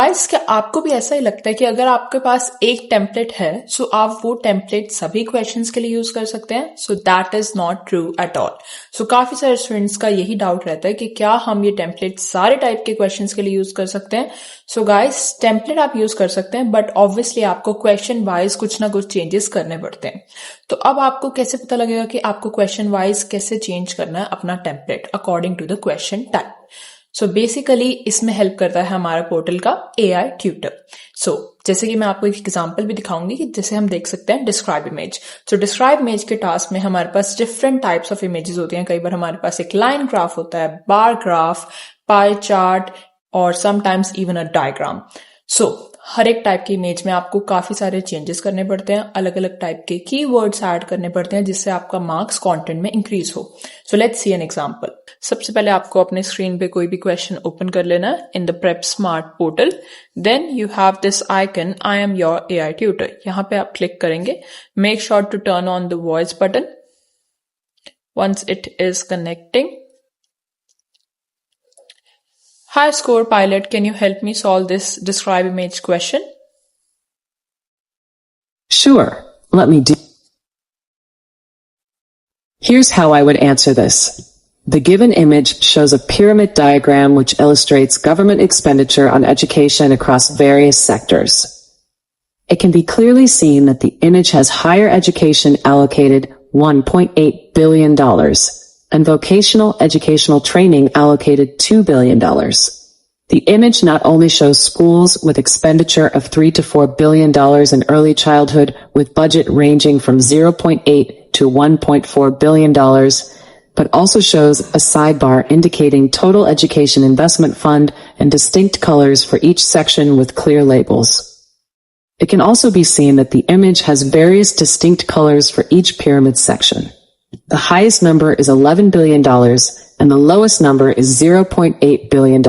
Guys, क्या आपको भी ऐसा ही लगता है कि अगर आपके पास एक टेम्पलेट है सो आप वो टेम्पलेट सभी क्वेश्चंस के लिए यूज कर सकते हैं? So that is not true at all. So काफी सारे स्टूडेंट्स का यही डाउट रहता है कि क्या हम ये टेम्पलेट सारे टाइप के क्वेश्चंस के लिए यूज कर सकते हैं? सो गाइस, टेम्पलेट आप यूज कर सकते हैं, बट ऑब्वियसली आपको क्वेश्चन वाइज कुछ ना कुछ चेंजेस करने पड़ते हैं। तो अब आपको कैसे पता लगेगा कि आपको क्वेश्चन वाइज कैसे चेंज करना है अपना template according to the question type? So basically इसमें हेल्प करता है हमारा पोर्टल का AI ट्यूटर। सो जैसे कि मैं आपको एक एग्जांपल भी दिखाऊंगी कि जैसे हम देख सकते हैं डिस्क्राइब इमेज। सो डिस्क्राइब इमेज के टास्क में हमारे पास डिफरेंट टाइप्स ऑफ इमेजेस होती हैं। कई बार हमारे पास एक लाइन ग्राफ होता है, बार ग्राफ, पाई चार्ट और समटाइम्स इवन अ डायग्राम। सो हर एक टाइप की इमेज में आपको काफी सारे चेंजेस करने पड़ते हैं, अलग अलग टाइप के कीवर्ड्स ऐड करने पड़ते हैं जिससे आपका मार्क्स कंटेंट में इंक्रीज हो। So let's see an example. सबसे पहले आपको अपने स्क्रीन पे कोई भी क्वेश्चन ओपन कर लेना है in the prep smart portal. Then you have this icon, I am your AI tutor. यहाँ पे आप क्लिक करेंगे। Make sure to turn on the voice button once it is connecting. Hi Score Pilot, can you help me solve this describe image question? Sure, let me do. Here's how I would answer this. The given image shows a pyramid diagram which illustrates government expenditure on education across various sectors. It can be clearly seen that the image has higher education allocated $1.8 billion. And vocational educational training allocated $2 billion. The image not only shows schools with expenditure of $3 to $4 billion in early childhood with budget ranging from $0.8 to $1.4 billion, but also shows a sidebar indicating total education investment fund and distinct colors for each section with clear labels. It can also be seen that the image has various distinct colors for each pyramid section. The highest number is $11 billion and the lowest number is $0.8 billion.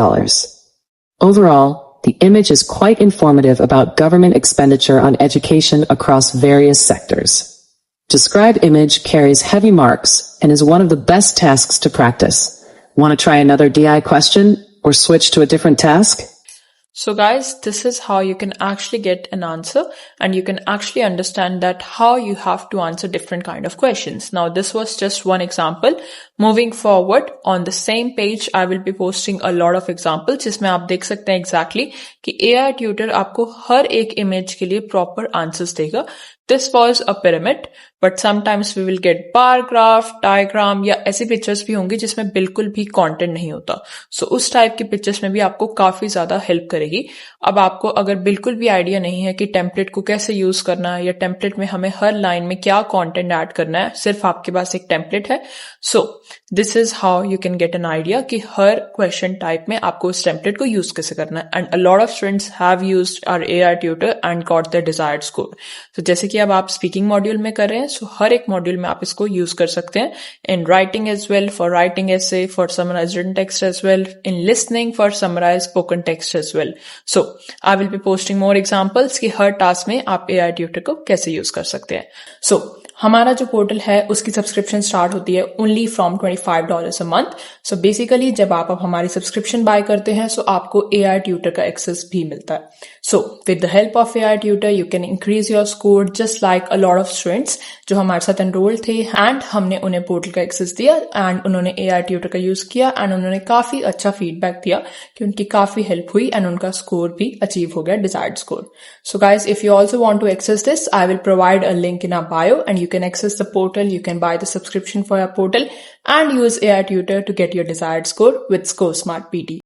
Overall, the image is quite informative about government expenditure on education across various sectors. Describe image carries heavy marks and is one of the best tasks to practice. Want to try another DI question or switch to a different task? So guys, this is how you can actually get an answer and you can actually understand that how you have to answer different kind of questions. Now this was just one example. Moving forward on the same page, I will be posting a lot of examples जिसमें आप देख सकते हैं exactly कि AI tutor आपको हर एक image के लिए proper answers देगा. This was a pyramid, but sometimes we will get bar graph, diagram या ऐसी पिक्चर्स भी होंगी जिसमें बिल्कुल भी कंटेंट नहीं होता. सो उस टाइप की पिक्चर्स में भी आपको काफी ज्यादा हेल्प करेगी. अब आपको अगर बिल्कुल भी आइडिया नहीं है कि टेम्पलेट को कैसे यूज करना है या टेम्पलेट में हमें हर लाइन में क्या कंटेंट ऐड करना है, सिर्फ आपके पास एक टेम्पलेट है. So this is how you can get an idea कि हर क्वेश्चन टाइप में आपको उस टेम्पलेट को यूज कैसे करना है. And a lot of students have used our AI tutor and got the desired score. तो जैसे कि अब आप स्पीकिंग मॉड्यूल में कर रहे हैं, सो हर एक मॉड्यूल में आप इसको यूज कर सकते हैं. In writing as well, for writing essay, for summarized written text as well, in listening for summarized spoken text as well. So I will be posting more examples कि हर टास्क में आप AI tutor को कैसे use कर सकते हैं. So हमारा जो पोर्टल है उसकी सब्सक्रिप्शन स्टार्ट होती है only from $25 a month. So basically जब आप हमारी सब्सक्रिप्शन बाय करते हैं सो आपको AI ट्यूटर का एक्सेस भी मिलता है. So with the help of AI tutor you can increase your score just like a lot of students जो हमारे साथ एनरोल थे एंड हमने उन्हें पोर्टल का एक्सेस दिया एंड उन्होंने AI ट्यूटर का यूज किया एंड उन्होंने काफी अच्छा फीडबैक दिया कि उनकी काफी हेल्प हुई एंड उनका स्कोर भी अचीव हो गया, desired score. So guys, if you also want to access this, I will provide a link in our bio and you can access the portal, you can buy the subscription for your portal and use AI tutor to get your desired score with Score Smart PT.